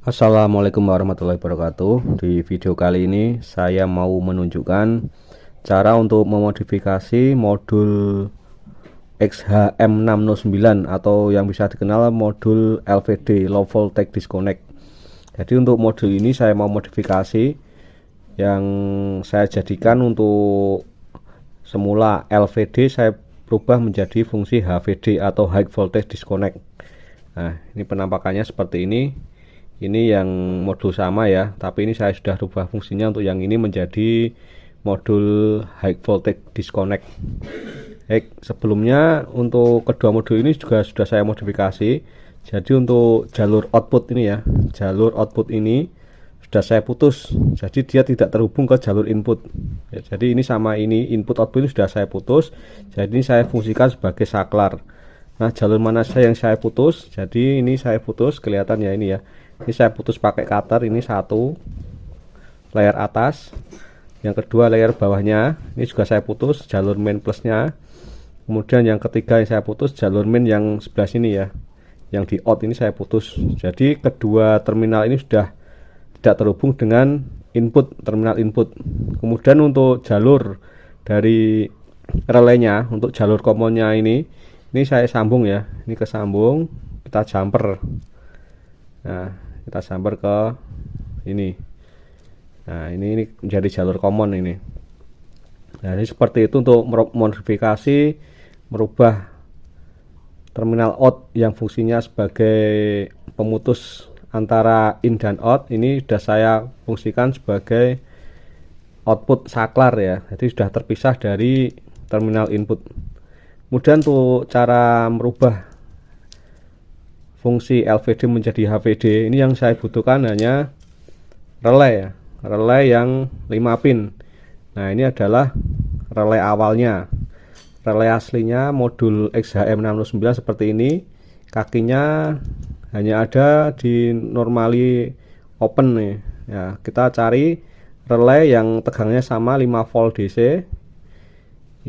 Assalamualaikum warahmatullahi wabarakatuh. Di video kali ini saya mau menunjukkan cara untuk memodifikasi modul XHM609 atau yang bisa dikenal modul LVD Low Voltage Disconnect. Jadi untuk modul ini saya mau modifikasi, yang saya jadikan untuk semula LVD saya berubah menjadi fungsi HVD atau High Voltage Disconnect. Nah, ini penampakannya seperti ini. Ini yang modul sama ya, tapi ini saya sudah rubah fungsinya untuk yang ini menjadi modul High Voltage Disconnect. Sebelumnya untuk kedua modul ini juga sudah saya modifikasi. Jadi untuk jalur output ini ya, jalur output ini sudah saya putus, jadi dia tidak terhubung ke jalur input ya. Jadi ini sama ini, input output ini sudah saya putus, jadi ini saya fungsikan sebagai saklar. Nah, jalur mana saja yang saya putus, jadi ini saya putus, kelihatan ya ini ya. Ini saya putus pakai cutter, ini satu layer atas, yang kedua layer bawahnya, ini juga saya putus jalur main plusnya. Kemudian yang ketiga yang saya putus jalur main yang sebelah sini ya, yang di out ini saya putus. Jadi kedua terminal ini sudah tidak terhubung dengan input, terminal input. Kemudian untuk jalur dari relaynya, untuk jalur commonnya ini saya sambung ya, ini kesambung, kita jumper. Nah, kita sambar ke ini. Nah, ini menjadi jalur common ini. Nah, ini seperti itu untuk modifikasi, merubah terminal out yang fungsinya sebagai pemutus antara in dan out. Ini sudah saya fungsikan sebagai output saklar ya. Jadi sudah terpisah dari terminal input. Kemudian untuk cara merubah fungsi LVD menjadi HVD, ini yang saya butuhkan hanya relay ya, relay yang 5 pin. Nah, ini adalah relay awalnya. Relay aslinya modul XHM609 seperti ini, kakinya hanya ada di normally open nih ya. Kita cari relay yang tegangnya sama 5 volt DC.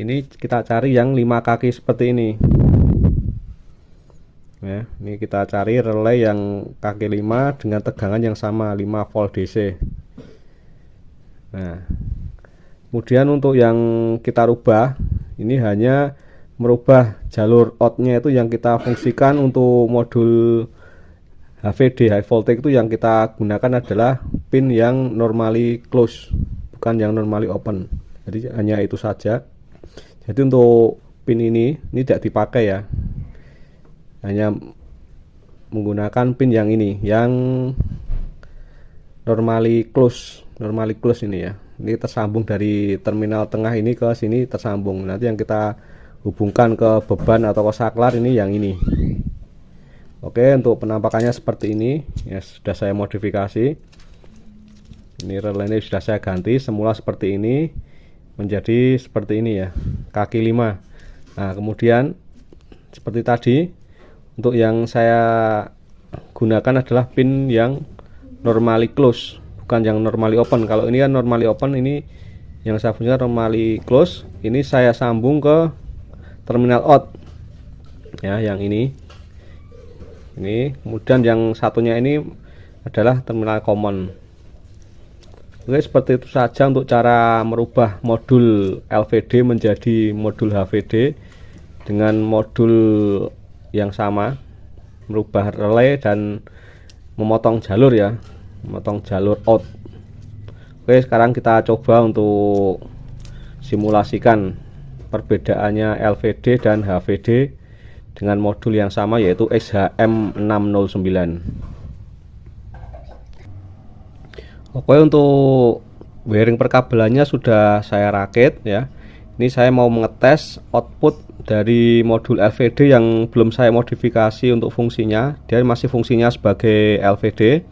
Ini kita cari yang 5 kaki seperti ini ya. Ini kita cari relay yang kaki 5 dengan tegangan yang sama 5 volt DC. Nah, kemudian untuk yang kita rubah, ini hanya merubah jalur outnya itu yang kita fungsikan untuk modul HVD High Voltage. Itu yang kita gunakan adalah pin yang normally close, bukan yang normally open. Jadi hanya itu saja. Jadi untuk pin ini tidak dipakai ya, hanya menggunakan pin yang ini, yang normally close ini ya. Ini tersambung dari terminal tengah ini ke sini tersambung. Nanti yang kita hubungkan ke beban atau ke saklar ini yang ini. Oke, untuk penampakannya seperti ini ya, sudah saya modifikasi. Ini relay ini sudah saya ganti, semula seperti ini menjadi seperti ini ya, kaki 5. Nah, kemudian seperti tadi, untuk yang saya gunakan adalah pin yang normally close, bukan yang normally open. Kalau ini kan normally open, ini yang saya punya normally close. Ini saya sambung ke terminal out ya, yang ini. Kemudian yang satunya ini adalah terminal common. Oke, seperti itu saja untuk cara merubah modul LVD menjadi modul HVD dengan modul yang sama, merubah relay dan memotong jalur ya, memotong jalur out. Oke, sekarang kita coba untuk simulasikan perbedaannya LVD dan HVD dengan modul yang sama, yaitu XHM609. Oke, untuk wiring perkabelannya sudah saya rakit ya. Ini saya mau mengetes output dari modul LVD yang belum saya modifikasi untuk fungsinya. Dia masih fungsinya sebagai LVD.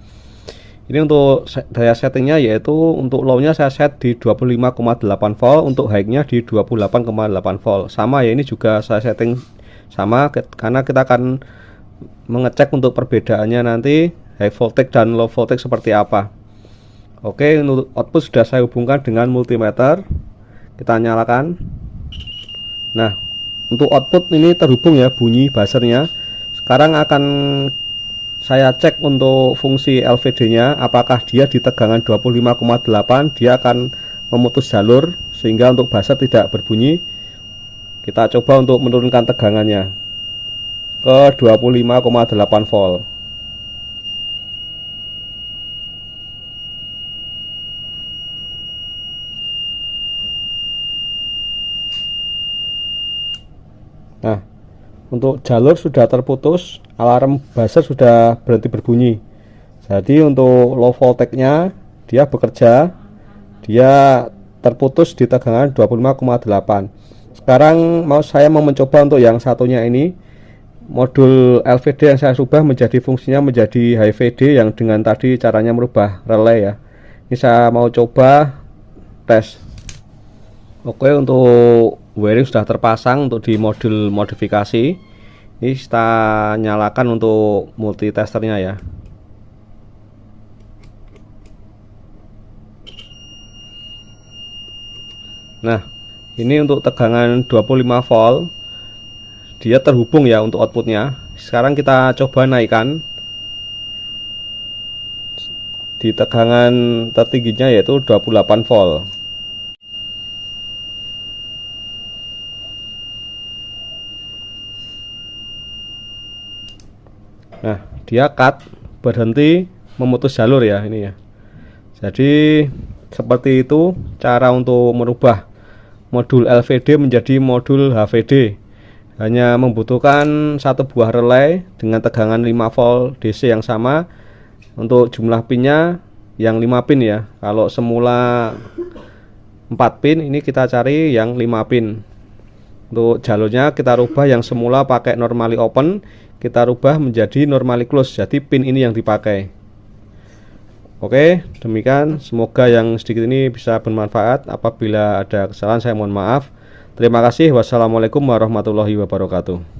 Ini untuk daya settingnya, yaitu untuk low-nya saya set di 25,8 volt, untuk high-nya di 28,8 volt. Sama ya, ini juga saya setting sama karena kita akan mengecek untuk perbedaannya nanti high voltage dan low voltage seperti apa. Oke, untuk output sudah saya hubungkan dengan multimeter. Kita nyalakan. Nah, untuk output ini terhubung ya, bunyi buzzernya. Sekarang akan saya cek untuk fungsi LVD nya apakah dia di tegangan 25,8 dia akan memutus jalur sehingga untuk buzzer tidak berbunyi. Kita coba untuk menurunkan tegangannya ke 25,8 volt. Nah, untuk jalur sudah terputus, alarm buzzer sudah berhenti berbunyi. Jadi untuk low voltage nya dia bekerja, dia terputus di tegangan 25,8. Sekarang saya mau mencoba untuk yang satunya ini, modul LVD yang saya ubah menjadi fungsinya menjadi HVD yang dengan tadi caranya merubah relay ya. Ini saya mau coba tes. Oke, untuk wiring sudah terpasang untuk di modul modifikasi. Ini kita nyalakan untuk multitesternya ya. Nah, ini untuk tegangan 25 volt dia terhubung ya untuk outputnya. Sekarang kita coba naikkan di tegangan tertingginya yaitu 28 volt. Nah, dia cut, berhenti, memutus jalur ya ini ya. Jadi seperti itu cara untuk merubah modul LVD menjadi modul HVD. Hanya membutuhkan satu buah relay dengan tegangan 5 volt DC yang sama. Untuk jumlah pinnya yang 5 pin ya. Kalau semula 4 pin, ini kita cari yang 5 pin. Untuk jalurnya kita rubah yang semula pakai normally open, kita rubah menjadi normally close. Jadi pin ini yang dipakai. Oke, demikian. Semoga yang sedikit ini bisa bermanfaat. Apabila ada kesalahan saya mohon maaf. Terima kasih. Wassalamualaikum warahmatullahi wabarakatuh.